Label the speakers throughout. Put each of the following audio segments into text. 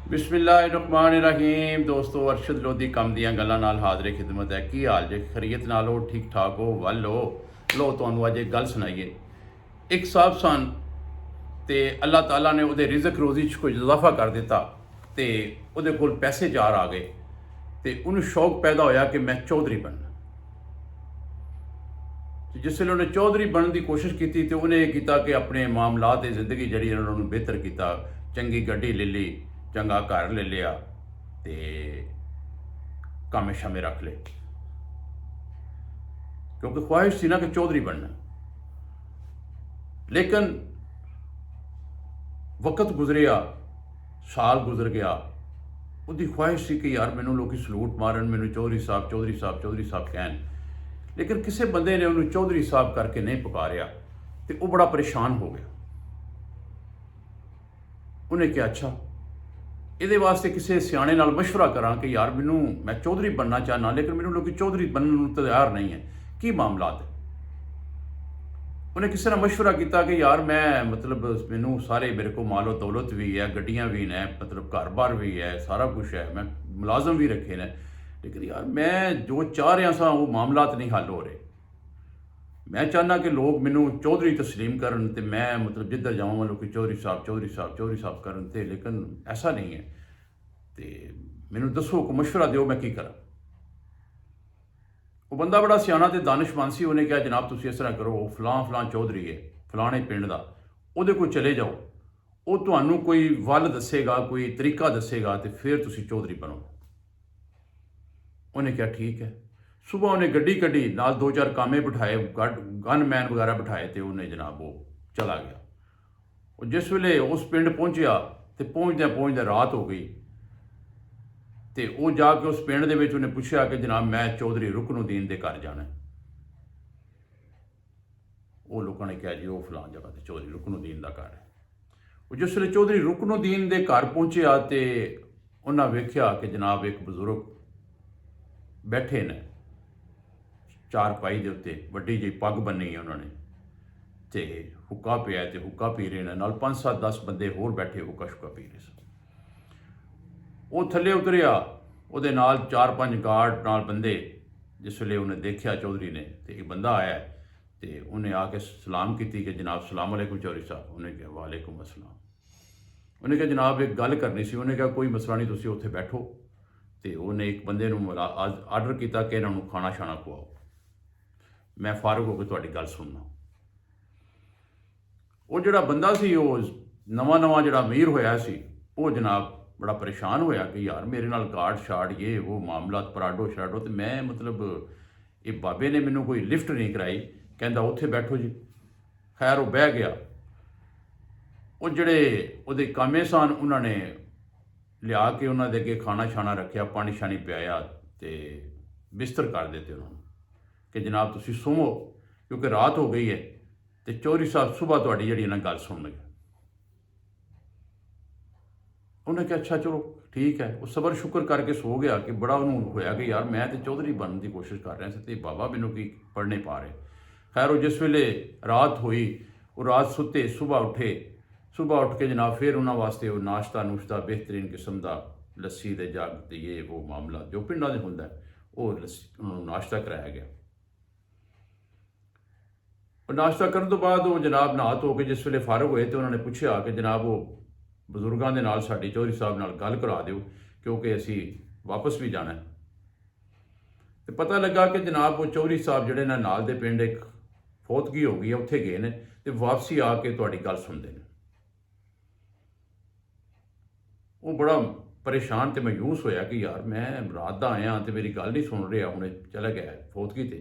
Speaker 1: बिस्मिल्लाहिर्रहमानिर्रहीम। दोस्तों, अरशद लोधी कम दियां गल्लां नाल हाज़िर खिदमत है। की हाल जे? खरीयत नाल हो? ठीक ठाक हो? वल हो? लो तुहानू अज एक गल सुनाइए। एक साहब सन ते अल्लाह ताला ने उहदे रिज़क रोज़ी च कोई इजाफा कर दिता ते उहदे कोल पैसे चार आ गए ते उन्हें शौक पैदा होया कि मैं चौधरी बनना। जिसले उन्हें चौधरी बनने की कोशिश की तो उन्हें किया कि अपने मामलात जिंदगी जी उन्होंने बेहतर किया। चंगी गड्डी ले ली, चंगा घर ले लिया ते कामे शामे रख ले, क्योंकि ख्वाहिश थी ना कि चौधरी बनना। लेकिन वक्त गुजरिया, साल गुजर गया, उसकी ख्वाहिश थी कि यार मैनू लोग सलूट मारन, मैनू चौधरी साहब चौधरी साहब चौधरी साहब कहन। लेकिन किसी बंदे ने उन्होंने चौधरी साहब करके नहीं पुकारिया तो वह बड़ा परेशान हो गया। उन्हें क्या अच्छा ये वास्ते किसी सियाने नाल मशवरा करा कि यार मैं चौधरी बनना चाहना, लेकिन मैनू लोग चौधरी बनने तैयार नहीं है, की मामलात है। उन्हें किसी ने मशवरा किया कि यार मैं मैनू सारे मेरे को मालो दौलत भी है, गड्डियाँ भी ने, घर बार भी है, सारा कुछ है, मैं मुलाजम भी रखे ने, लेकिन यार मैं जो चाह रहा सा वो मामलात नहीं हल हो रहे। मैं चाहना कि लोग मैनू चौधरी तस्लीम करन ते मैं जिधर जाऊँ लोग चौधरी साहब चौधरी साहब चौधरी साहब करन ते, लेकिन ऐसा नहीं है। तो मैनू दसो को मशवरा दो मैं की करा। वो बंदा बड़ा सियाना तो दानिशमंद सी। उन्हें कहा जनाब तुम इस तरह करो, फलां फलां चौधरी है फलाने पिंड का, वो कोल चले जाओ, वो तुहानू कोई वल दसेगा, कोई तरीका दसेगा तो फिर तुम चौधरी बनो। उन्हें क्या ठीक है। सुबह उन्हें गड्डी कड्डी, नाल दो चार कामे बिठाए, गन मैन वगैरह बिठाए, तो उन्हें जनाब वो चला गया। और जिस वेले उस पिंड पहुंचया तो पहुँचद पहुँचद रात हो गई। तो वह जाके उस पिंड के उन्हें पूछा कि जनाब मैं चौधरी रुकनुद्दीन के घर जाना। वो लोगों ने कहा जी वो फलां जगह तो चौधरी रुकनुद्दीन का घर है। वो जिस वे चौधरी रुकनुद्दीन के घर पहुंचया तो उन्हें वेख्या कि जनाब एक बजुर्ग बैठे ने चार पाई के उत्ते, वड्डी जी पग बनी है उन्होंने, तो हुक्का पिया तो हुक्का पी रहे हैं, नाल 5-7-10 बंदे होर बैठे हुक्का शुक्का पी रहे सन। वो थले उतरिया, वो नाल 4-5 गार्ड नाल बंदे। जिस वे उन्हें देखा चौधरी ने तो एक बंदा आया तो उन्हें आके सलाम की कि जनाब सलाम अलैकुम चौधरी साहब। उन्हें कहा वालेकुम अस्सलाम। उन्हें कहा जनाब एक गल करनी सी। उन्हें कहा कोई मसला नहीं, तुम उत्थे बैठो। तो उन्हें एक बंदे आर्डर किया कि इन्हों खाना शाना खुआओ, मैं फारग होकर तुहाडी गल सुनना। वो जिहड़ा बंदा सी वो नवां नवां जिहड़ा अमीर होया सी, वो जनाब बड़ा परेशान होया कि यार मेरे नाल कार्ड शार्ड ये वो मामला पराडो शराडो, तो मैं ये बाबे ने मैनू कोई लिफ्ट नहीं कराई, कहता उत्थे बैठो जी। खैर वो बह गया। वो जिहड़े उहदे कामे सन उन्होंने लिया के उन्होंने अगे खाना शाना रखा, पानी शानी पियाया तो बिस्तर कर देते उन्होंने कि जनाब तुसीं सोवो क्योंकि रात हो गई है, तो चौधरी साहब सुबह तुहाडी जिहड़ी ना गल सुनणगे। उन्हें कहा अच्छा चलो ठीक है। वो सबर शुक्र करके सो गया कि बड़ा उन्होंने होया कि यार मैं तो चौधरी बनने की कोशिश कर रहा तो बाबा मैनू की पढ़ने पा रहे। खैर वो जिस वेले रात हुई, वो रात सुते, सुबह उठे, सुबह उठ के जनाब फिर उन्होंने वास्ते वो नाश्ता नुश्ता बेहतरीन किस्म का लस्सी दे जग तो ये वो मामला जो पिंडा में होंगे वो लस्सी उन्होंने नाश्ता कराया गया। और नाश्ता करने तो बाद वो जनाब नहा धो के जिस वेले फारग होए तो उन्होंने पूछा कि जनाब वो बजुर्गों के नाल साडी चौधरी साहब नाल गल करा दो क्योंकि असी वापस भी जाना है। तो पता लगा कि जनाब वो चौधरी साहब जिहड़े ने नाल दे पिंड एक फौतगी हो गई है उत्थे गए ने तो वापसी आके तुहाडी गल सुनते हैं। वो बड़ा परेशान तो मायूस होया कि यार मैं रात का आया तो मेरी गल नहीं सुन रहा, हुणे चला गया फौतगी ते।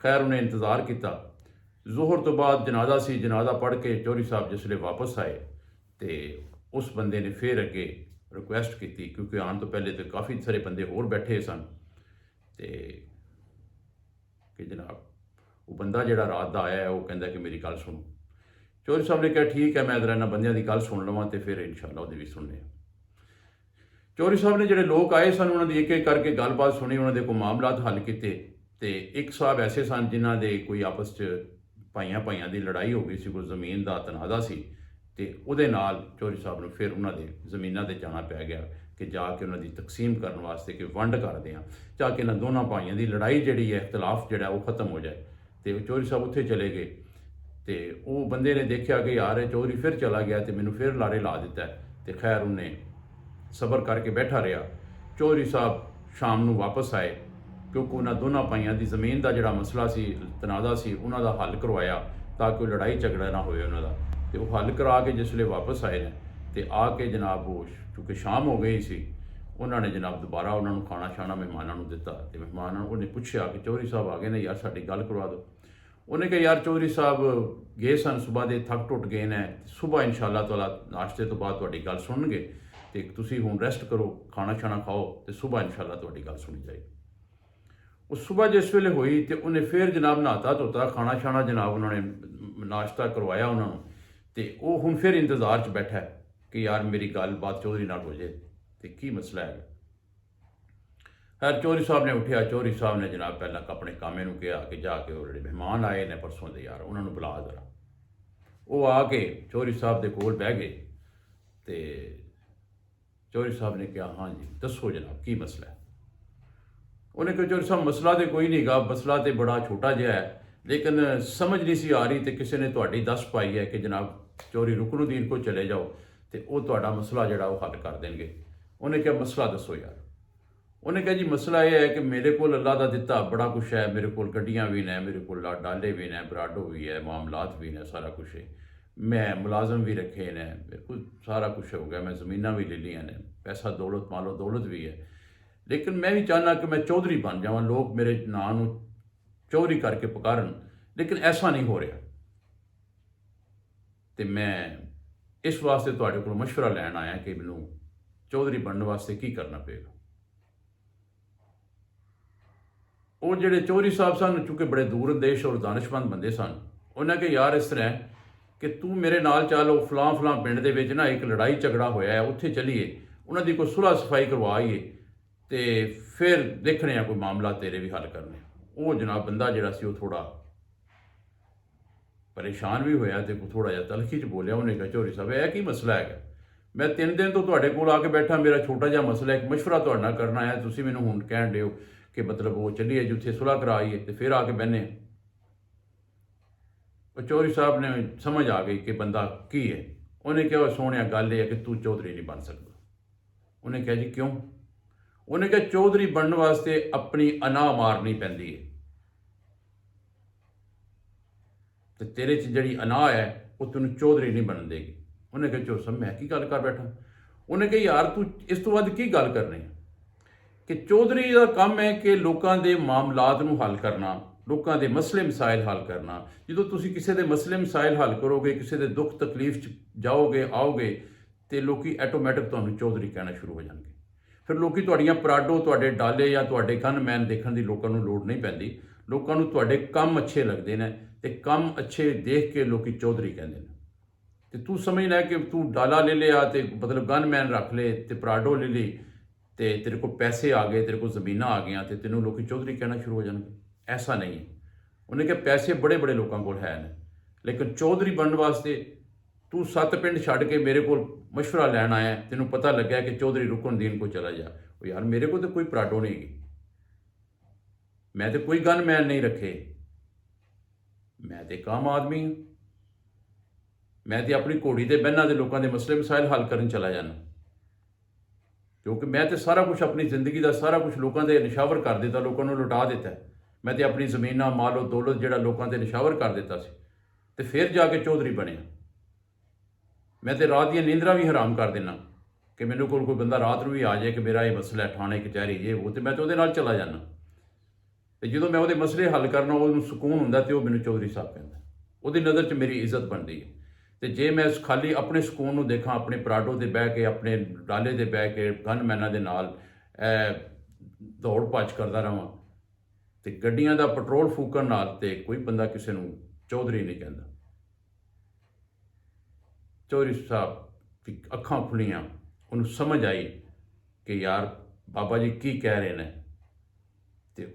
Speaker 1: खैर उन्हें इंतज़ार किया। जोहर तो बाद जनाजा सी, जनाजा पढ़ के चौधरी साहब जिसले वापस आए तो उस बंदे ने फिर अगे रिक्वेस्ट की, क्योंकि आने तो पहले तो काफ़ी सारे बंदे होर बैठे सन, तो कि जनाब वो बंदा जिहड़ा रात का आया है वो कहता कि मेरी गल सुनो। चौधरी साहब ने कहा ठीक है मैं जरा इन्होंने बंदियां की गल सुन लवां तो फिर इंशाअल्लाह वो भी सुनने। चौधरी साहब ने जिहड़े लोग आए सन उन्होंने एक एक करके गलबात सुनी, उन्होंने कोई मामलात हल किए। तो एक साहब ऐसे सन जिन्हों के कोई आपस भाइयां भाइयां की लड़ाई हो गई सी, कोई जमीन का तनाज़ा सी, ਤੇ ਉਹਦੇ ਨਾਲ ਚੌਧਰੀ ਸਾਹਿਬ ਨੂੰ ਫਿਰ ਉਹਨਾਂ ਦੇ ਜ਼ਮੀਨਾਂ 'ਤੇ ਜਾਣਾ ਪੈ ਗਿਆ ਕਿ ਜਾ ਕੇ ਉਹਨਾਂ ਦੀ ਤਕਸੀਮ ਕਰਨ ਵਾਸਤੇ ਕਿ ਵੰਡ ਕਰਦੇ ਹਾਂ, ਜਾ ਕੇ ਇਹਨਾਂ ਦੋਨਾਂ ਭਾਈਆਂ ਦੀ ਲੜਾਈ ਜਿਹੜੀ ਹੈ, ਇਖਤਲਾਫ ਜਿਹੜਾ ਉਹ ਖਤਮ ਹੋ ਜਾਏ। ਤੇ ਚੌਧਰੀ ਸਾਹਿਬ ਉੱਥੇ ਚਲੇ ਗਏ ਤੇ ਉਹ ਬੰਦੇ ਨੇ ਦੇਖਿਆ ਕਿ ਯਾਰ ਇਹ ਚੌਧਰੀ ਫਿਰ ਚਲਾ ਗਿਆ ਤੇ ਮੈਨੂੰ ਫਿਰ ਲਾਰੇ ਲਾ ਦਿੱਤਾ ਤੇ ਖੈਰ ਉਹਨੇ ਸਬਰ ਕਰਕੇ ਬੈਠਾ ਰਿਹਾ। ਚੌਧਰੀ ਸਾਹਿਬ ਸ਼ਾਮ ਨੂੰ ਵਾਪਸ ਆਏ ਕਿਉਂਕਿ ਉਹਨਾਂ ਦੋਨਾਂ ਭਾਈਆਂ ਦੀ ਜ਼ਮੀਨ ਦਾ ਜਿਹੜਾ ਮਸਲਾ ਸੀ, ਤਨਾਜ਼ਾ ਸੀ, ਉਹਨਾਂ ਦਾ ਹੱਲ ਕਰਵਾਇਆ ਤਾਂ ਕਿ ਲੜਾਈ ਝਗੜਾ ਨਾ ਹੋਵੇ ਉਹਨਾਂ ਦਾ। ਤੇ ਉਹ ਹੱਲ ਕਰਾ ਕੇ ਜਿਸ ਵੇਲੇ ਵਾਪਸ ਆਏ ਨੇ ਤੇ ਆ ਕੇ ਜਨਾਬ ਉਹ ਕਿਉਂਕਿ ਸ਼ਾਮ ਹੋ ਗਈ ਸੀ, ਉਹਨਾਂ ਨੇ ਜਨਾਬ ਦੁਬਾਰਾ ਉਹਨਾਂ ਨੂੰ ਖਾਣਾ ਛਾਣਾ ਮਹਿਮਾਨਾਂ ਨੂੰ ਦਿੱਤਾ ਤੇ ਮਹਿਮਾਨਾਂ ਨੂੰ ਉਹਨੇ ਪੁੱਛਿਆ ਕਿ ਚੌਧਰੀ ਸਾਹਿਬ ਆ ਗਏ ਨੇ, ਯਾਰ ਸਾਡੀ ਗੱਲ ਕਰਵਾ ਦਿਓ। ਉਹਨੇ ਕਿਹਾ ਯਾਰ ਚੌਧਰੀ ਸਾਹਿਬ ਗਏ ਸਨ, ਸੁਬਾਹ ਦੇ ਥੱਕ ਟੁੱਟ ਗਏ ਨੇ, ਸੁਬਾਹ ਇਨਸ਼ਾਅੱਲਾ ਤਾਲਾ ਨਾਸ਼ਤੇ ਤੋਂ ਬਾਅਦ ਤੁਹਾਡੀ ਗੱਲ ਸੁਣਨਗੇ ਤੇ ਤੁਸੀਂ ਹੁਣ ਰੈਸਟ ਕਰੋ, ਖਾਣਾ ਛਾਣਾ ਖਾਓ ਤੇ ਸੁਬਾਹ ਇਨਸ਼ਾਅੱਲਾ ਤੁਹਾਡੀ ਗੱਲ ਸੁਣੀ ਜਾਏਗੀ। ਉਹ ਸੁਬਾਹ ਜਿਸ ਵੇਲੇ ਹੋਈ ਤੇ ਉਹਨੇ ਫਿਰ ਜਨਾਬ ਨਹਾਤਾ ਧੋਤਾ, ਖਾਣਾ ਛਾਣਾ ਜਨਾਬ ਉਹਨਾਂ ਨੇ ਨਾਸ਼ਤਾ ਕਰਵਾਇਆ ਉਹਨਾਂ ਨੂੰ ਤੇ ਉਹ ਹੁਣ ਫਿਰ ਇੰਤਜ਼ਾਰ 'ਚ ਬੈਠਾ ਕਿ ਯਾਰ ਮੇਰੀ ਗੱਲਬਾਤ ਚੌਧਰੀ ਨਾਲ ਹੋ ਜਾਏ ਤੇ ਕੀ ਮਸਲਾ ਹੈ। ਚੌਧਰੀ ਸਾਹਿਬ ਨੇ ਉੱਠਿਆ, ਚੌਧਰੀ ਸਾਹਿਬ ਨੇ ਜਨਾਬ ਪਹਿਲਾਂ ਆਪਣੇ ਕਾਮੇ ਨੂੰ ਕਿਹਾ ਕਿ ਜਾ ਕੇ ਉਹ ਜਿਹੜੇ ਮਹਿਮਾਨ ਆਏ ਨੇ ਪਰਸੋਂ ਦੇ ਯਾਰ ਉਹਨਾਂ ਨੂੰ ਬੁਲਾ ਜ਼ਰਾ। ਉਹ ਆ ਕੇ ਚੌਧਰੀ ਸਾਹਿਬ ਦੇ ਕੋਲ ਬਹਿ ਗਏ ਤੇ ਚੌਧਰੀ ਸਾਹਿਬ ਨੇ ਕਿਹਾ ਹਾਂਜੀ ਦੱਸੋ ਜਨਾਬ ਕੀ ਮਸਲਾ ਹੈ। ਉਹਨੇ ਕਿਹਾ ਚੌਧਰੀ ਸਾਹਿਬ ਮਸਲਾ ਤੇ ਕੋਈ ਨਹੀਂ ਗਾ, ਮਸਲਾ ਤੇ ਬੜਾ ਛੋਟਾ ਜਿਹਾ ਹੈ ਲੇਕਿਨ ਸਮਝ ਨਹੀਂ ਸੀ ਆ ਰਹੀ ਤੇ ਕਿਸੇ ਨੇ ਤੁਹਾਡੀ ਦੱਸ ਪਾਈ ਹੈ ਕਿ ਜਨਾਬ ਚੌਧਰੀ ਰੁਕਨੁਦੀਨ ਕੋਲ ਚਲੇ ਜਾਓ ਤੇ ਉਹ ਤੁਹਾਡਾ ਮਸਲਾ ਜਿਹੜਾ ਉਹ ਹੱਲ ਕਰ ਦੇਣਗੇ। ਉਹਨੇ ਕਿਹਾ ਮਸਲਾ ਦੱਸੋ ਯਾਰ। ਉਹਨੇ ਕਿਹਾ ਜੀ ਮਸਲਾ ਇਹ ਹੈ ਕਿ ਮੇਰੇ ਕੋਲ ਅੱਲਾ ਦਾ ਦਿੱਤਾ ਬੜਾ ਕੁਛ ਹੈ, ਮੇਰੇ ਕੋਲ ਗੱਡੀਆਂ ਵੀ ਨੇ, ਮੇਰੇ ਕੋਲ ਡਾਲੇ ਵੀ ਨੇ, ਬਰਾਡੋ ਵੀ ਹੈ, ਮਾਮਲਾਤ ਵੀ ਨੇ, ਸਾਰਾ ਕੁਛ ਹੈ, ਮੈਂ ਮੁਲਾਜ਼ਮ ਵੀ ਰੱਖੇ ਨੇ, ਮੇਰੇ ਕੋਲ ਸਾਰਾ ਕੁਛ ਹੋ ਗਿਆ, ਮੈਂ ਜ਼ਮੀਨਾਂ ਵੀ ਲੈ ਲਈਆਂ ਨੇ, ਪੈਸਾ ਦੌਲਤ ਮਾਲੋ ਦੌਲਤ ਵੀ ਹੈ, ਲੇਕਿਨ ਮੈਂ ਵੀ ਚਾਹੁੰਦਾ ਕਿ ਮੈਂ ਚੌਧਰੀ ਬਣ ਜਾਵਾਂ, ਲੋਕ ਮੇਰੇ ਨਾਂ ਨੂੰ ਚੌਧਰੀ ਕਰਕੇ ਪੁਕਾਰਨ, ਲੇਕਿਨ ਐਸਾ ਨਹੀਂ ਹੋ ਰਿਹਾ ਤੇ ਮੈਂ ਇਸ ਵਾਸਤੇ ਤੁਹਾਡੇ ਕੋਲ ਮਸ਼ਵਰਾ ਲੈਣ ਆਇਆ ਕਿ ਮੈਨੂੰ ਚੌਧਰੀ ਬਣਨ ਵਾਸਤੇ ਕੀ ਕਰਨਾ ਪਏਗਾ। ਉਹ ਜਿਹੜੇ ਚੌਧਰੀ ਸਾਹਿਬ ਸਨ ਚੂँकि ਬੜੇ ਦੂਰ ਅੰਦੇਸ਼ ਔਰ ਦਾਨਿਸ਼ਮੰਦ ਬੰਦੇ ਸਨ, ਉਹਨਾਂ ਕਿ ਯਾਰ ਇਸ ਤਰ੍ਹਾਂ ਕਿ ਤੂੰ ਮੇਰੇ ਨਾਲ ਚੱਲ, ਉਹ ਫਲਾਂ ਪਿੰਡ ਦੇ ਵਿੱਚ ਨਾ ਇੱਕ ਲੜਾਈ ਝਗੜਾ ਹੋਇਆ ਹੈ, ਉੱਥੇ ਚੱਲੀਏ, ਉਹਨਾਂ ਦੀ ਕੋਈ ਸੁਲ੍ਹਾ ਸਫਾਈ ਕਰਵਾਈਏ ਤੇ ਫਿਰ ਦੇਖਣੇ ਆ ਕੋਈ ਮਾਮਲਾ ਤੇਰੇ ਵੀ ਹੱਲ ਕਰਨੇ। ਉਹ ਜਨਾਬ ਬੰਦਾ ਜਿਹੜਾ ਸੀ ਉਹ ਥੋੜਾ ਪਰੇਸ਼ਾਨ ਵੀ ਹੋਇਆ ਤੇ ਥੋੜਾ ਜਿਹਾ ਤਲਖੀ 'ਚ ਬੋਲਿਆ। ਉਹਨੇ ਕਿਹਾ ਚੌਧਰੀ ਸਾਹਿਬ ਇਹ ਕੀ ਮਸਲਾ ਹੈਗਾ, ਮੈਂ 3 ਦਿਨ ਤੋਂ ਤੁਹਾਡੇ ਕੋਲ ਆ ਕੇ ਬੈਠਾ, ਮੇਰਾ ਛੋਟਾ ਜਿਹਾ ਮਸਲਾ ਇੱਕ ਮਸ਼ਵਰਾ ਤੁਹਾਡੇ ਨਾਲ ਕਰਨਾ ਆਇਆ, ਤੁਸੀਂ ਮੈਨੂੰ ਹੁਣ ਕਹਿਣ ਦਿਓ ਕਿ ਮਤਲਬ ਉਹ ਚੱਲੀਏ ਜਿੱਥੇ ਸੁਲ੍ਹਾ ਕਰਾਈਏ ਤੇ ਫਿਰ ਆ ਕੇ ਬਹਿਨੇ। ਉਹ ਚੌਧਰੀ ਸਾਹਿਬ ਨੇ ਸਮਝ ਆ ਗਈ ਕਿ ਬੰਦਾ ਕੀ ਹੈ। ਉਹਨੇ ਕਿਹਾ ਸੋਹਣਿਆ ਗੱਲ ਇਹ ਹੈ ਕਿ ਤੂੰ ਚੌਧਰੀ ਨਹੀਂ ਬਣ ਸਕਦਾ। ਉਹਨੇ ਕਿਹਾ ਜੀ ਕਿਉਂ? ਉਹਨੇ ਕਿਹਾ ਚੌਧਰੀ ਬਣਨ ਵਾਸਤੇ ਆਪਣੀ ਅਨਾਹ ਮਾਰਨੀ ਪੈਂਦੀ ਹੈ ਤੇ ਤੇਰੇ 'ਚ ਜਿਹੜੀ ਅਨਾਹ ਹੈ ਉਹ ਤੈਨੂੰ ਚੌਧਰੀ ਨਹੀਂ ਬਣਨ ਦੇਗੀ। ਉਹਨੇ ਕਿਹਾ ਚੌਧਰੀ ਸਾਹਿਬ ਮੈਂ ਕੀ ਗੱਲ ਕਰ ਬੈਠਾ। ਉਹਨੇ ਕਿਹਾ ਯਾਰ ਤੂੰ ਇਸ ਤੋਂ ਵੱਧ ਕੀ ਗੱਲ ਕਰਨੀ ਹੈ ਕਿ ਚੌਧਰੀ ਦਾ ਕੰਮ ਹੈ ਕਿ ਲੋਕਾਂ ਦੇ ਮਾਮਲਾਤ ਨੂੰ ਹੱਲ ਕਰਨਾ, ਲੋਕਾਂ ਦੇ ਮਸਲੇ ਮਸਾਇਲ ਹੱਲ ਕਰਨਾ। ਜਦੋਂ ਤੁਸੀਂ ਕਿਸੇ ਦੇ ਮਸਲੇ ਮਸਾਇਲ ਹੱਲ ਕਰੋਗੇ, ਕਿਸੇ ਦੇ ਦੁੱਖ ਤਕਲੀਫ 'ਚ ਜਾਓਗੇ ਆਓਗੇ ਤੇ ਲੋਕੀ ਆਟੋਮੈਟਿਕ ਤੁਹਾਨੂੰ ਚੌਧਰੀ ਕਹਿਣਾ ਸ਼ੁਰੂ ਹੋ ਜਾਣਗੇ। ਫਿਰ ਲੋਕੀ ਤੁਹਾਡੀਆਂ ਪਰਾਡੋ, ਤੁਹਾਡੇ ਡਾਲੇ ਜਾਂ ਤੁਹਾਡੇ ਗਨਮੈਨ ਦੇਖਣ ਦੀ ਲੋਕਾਂ ਨੂੰ ਲੋੜ ਨਹੀਂ ਪੈਂਦੀ। ਲੋਕਾਂ ਨੂੰ ਤੁਹਾਡੇ ਕੰਮ ਅੱਛੇ ਲੱਗਦੇ ਨੇ ਤੇ ਕੰਮ ਅੱਛੇ ਦੇਖ ਕੇ ਲੋਕੀ ਚੌਧਰੀ ਕਹਿੰਦੇ ਨੇ। ਤੇ ਤੂੰ ਸਮਝਣਾ ਕਿ ਤੂੰ ਡਾਲਾ ਲੈ ਲਿਆ ਤੇ ਮਤਲਬ ਗਨਮੈਨ ਰੱਖ ਲਏ ਤੇ ਪਰਾਡੋ ਲੈ ਲਈ ਤੇ ਤੇਰੇ ਕੋਲ ਪੈਸੇ ਆ ਗਏ, ਤੇਰੇ ਕੋਲ ਜ਼ਮੀਨਾਂ ਆ ਗਈਆਂ ਤੇ ਤੈਨੂੰ ਲੋਕੀ ਚੌਧਰੀ ਕਹਿਣਾ ਸ਼ੁਰੂ ਹੋ ਜਾਣਗੇ। ਐਸਾ ਨਹੀਂ ਹੈ। ਉਹਨੇ ਕਿਹਾ ਪੈਸੇ ਬੜੇ ਲੋਕਾਂ ਕੋਲ ਹੈ ਨੇ, ਲੇਕਿਨ ਚੌਧਰੀ ਬਣਨ ਵਾਸਤੇ ਤੂੰ 7 ਪਿੰਡ ਛੱਡ ਕੇ ਮੇਰੇ ਕੋਲ ਮਸ਼ਵਰਾ ਲੈਣ ਆਇਆ, ਤੈਨੂੰ ਪਤਾ ਲੱਗਿਆ ਕਿ ਚੌਧਰੀ ਰੁਕਨੁਦੀਨ ਕੋਲ ਚਲਾ ਜਾ। ਉਹ ਯਾਰ ਮੇਰੇ ਕੋਲ ਤਾਂ ਕੋਈ ਪਰਾਡੋ ਨਹੀਂ ਹੈਗੀ, ਮੈਂ ਤੇ ਕੋਈ ਗਨਮੈਨ ਨਹੀਂ ਰੱਖੇ, ਮੈਂ ਤੇ ਇੱਕ ਆਮ ਆਦਮੀ ਹਾਂ, ਮੈਂ ਤੇ ਆਪਣੀ ਘੋੜੀ ਤੇ ਬਹਿਨਾ ਤੇ ਲੋਕਾਂ ਦੇ ਮਸਲੇ ਮਸਾਇਲ ਹੱਲ ਕਰਨ ਚਲਾ ਜਾਣਾ, ਕਿਉਂਕਿ ਮੈਂ ਤੇ ਸਾਰਾ ਕੁਝ ਆਪਣੀ ਜ਼ਿੰਦਗੀ ਦਾ ਸਾਰਾ ਕੁਝ ਲੋਕਾਂ ਦੇ ਨਿਸ਼ਾਵਰ ਕਰ ਦਿੱਤਾ, ਲੋਕਾਂ ਨੂੰ ਲੁਟਾ ਦਿੱਤਾ। ਮੈਂ ਤੇ ਆਪਣੀ ਜ਼ਮੀਨਾਂ ਮਾਲੋ ਦੌਲਤ ਜਿਹੜਾ ਲੋਕਾਂ ਦੇ ਨਿਸ਼ਾਵਰ ਕਰ ਦਿੱਤਾ ਸੀ ਤੇ ਫਿਰ ਜਾ ਕੇ ਚੌਧਰੀ ਬਣਿਆ। ਮੈਂ ਤੇ ਰਾਤ ਦੀਆਂ ਨੀਂਦਰਾਂ ਵੀ ਹਰਾਮ ਕਰ ਦੇਣਾ ਕਿ ਮੈਨੂੰ ਕੋਲ ਕੋਈ ਬੰਦਾ ਰਾਤ ਨੂੰ ਵੀ ਆ ਜਾਏ ਕਿ ਮੇਰਾ ਇਹ ਮਸਲਾ ਹੈ, ਥਾਣੇ ਕਚਹਿਰੀ ਇਹ ਉਹ, ਤੇ ਮੈਂ ਤਾਂ ਉਹਦੇ ਨਾਲ ਚਲਾ ਜਾਣਾ ਤੇ ਜਦੋਂ ਮੈਂ ਉਹਦੇ ਮਸਲੇ ਹੱਲ ਕਰਨਾ ਉਹਨੂੰ ਸਕੂਨ ਹੁੰਦਾ ਤੇ ਉਹ ਮੈਨੂੰ ਚੌਧਰੀ ਸਾਹਿਬ ਕਹਿੰਦਾ, ਉਹਦੀ ਨਜ਼ਰ 'ਚ ਮੇਰੀ ਇੱਜ਼ਤ ਬਣਦੀ ਹੈ। ਤੇ ਜੇ ਮੈਂ ਖਾਲੀ ਆਪਣੇ ਸਕੂਨ ਨੂੰ ਦੇਖਾਂ, ਆਪਣੇ ਪਰਾਡੋ 'ਤੇ ਬਹਿ ਕੇ, ਆਪਣੇ ਡਾਲੇ 'ਤੇ ਬਹਿ ਕੇ ਗਨਮੈਨਾਂ ਦੇ ਨਾਲ ਦੌੜ ਭੱਜ ਕਰਦਾ ਰਹਾਂ ਤੇ ਗੱਡੀਆਂ ਦਾ ਪੈਟਰੋਲ ਫੂਕਣ ਨਾਲ ਤੇ ਕੋਈ ਬੰਦਾ ਕਿਸੇ ਨੂੰ ਚੌਧਰੀ ਨਹੀਂ ਕਹਿੰਦਾ। ਚੌਧਰੀ ਸਾਹਿਬ ਦੀ ਅੱਖਾਂ ਖੁੱਲੀਆਂ, ਉਹਨੂੰ ਸਮਝ ਆਈ ਕਿ ਯਾਰ ਬਾਬਾ ਜੀ ਕੀ ਕਹਿ ਰਹੇ ਨੇ ਤੇ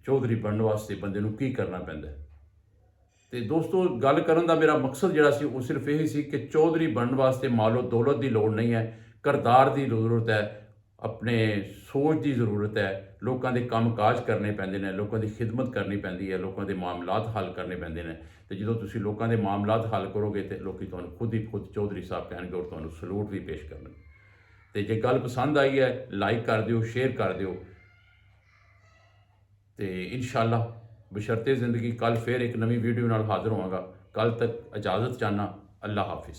Speaker 1: ਚੌਧਰੀ ਬਣਨ ਵਾਸਤੇ ਬੰਦੇ ਨੂੰ ਕੀ ਕਰਨਾ ਪੈਂਦਾ। ਤੇ ਦੋਸਤੋ ਗੱਲ ਕਰਨ ਦਾ ਮੇਰਾ ਮਕਸਦ ਜਿਹੜਾ ਸੀ ਉਹ ਸਿਰਫ ਇਹ ਸੀ ਕਿ ਚੌਧਰੀ ਬਣਨ ਵਾਸਤੇ ਮਾਲੋ ਦੌਲਤ ਦੀ ਲੋੜ ਨਹੀਂ ਹੈ, ਕਿਰਦਾਰ ਦੀ ਜ਼ਰੂਰਤ ਹੈ, ਆਪਣੇ ਸੋਚ ਦੀ ਜ਼ਰੂਰਤ ਹੈ। ਲੋਕਾਂ ਦੇ ਕੰਮਕਾਜ ਕਰਨੇ ਪੈਂਦੇ ਨੇ, ਲੋਕਾਂ ਦੀ ਖਿਦਮਤ ਕਰਨੀ ਪੈਂਦੀ ਹੈ, ਲੋਕਾਂ ਦੇ ਮਾਮਲਾਤ ਹੱਲ ਕਰਨੇ ਪੈਂਦੇ ਨੇ। ਤੇ ਜਦੋਂ ਤੁਸੀਂ ਲੋਕਾਂ ਦੇ ਮਾਮਲਾਤ ਹੱਲ ਕਰੋਗੇ ਤੇ ਲੋਕੀ ਤੁਹਾਨੂੰ ਖੁਦ ਹੀ ਖੁਦ ਚੌਧਰੀ ਸਾਹਿਬ ਕਹਿਣਗੇ ਔਰ ਤੁਹਾਨੂੰ ਸਲੂਟ ਵੀ ਪੇਸ਼ ਕਰਨਗੇ। ਤੇ ਜੇ ਗੱਲ ਪਸੰਦ ਆਈ ਹੈ ਲਾਈਕ ਕਰ ਦਿਓ, ਸ਼ੇਅਰ ਕਰ ਦਿਓ ਤੇ ਇਨਸ਼ਾਅੱਲਾ ਬਸ਼ਰਤੇ ਜ਼ਿੰਦਗੀ ਕੱਲ ਫਿਰ ਇੱਕ ਨਵੀਂ ਵੀਡੀਓ ਨਾਲ ਹਾਜ਼ਰ ਹੋਵਾਂਗਾ। ਕੱਲ ਤੱਕ ਇਜਾਜ਼ਤ ਚਾਹਨਾ। ਅੱਲਾ ਹਾਫਿਜ਼।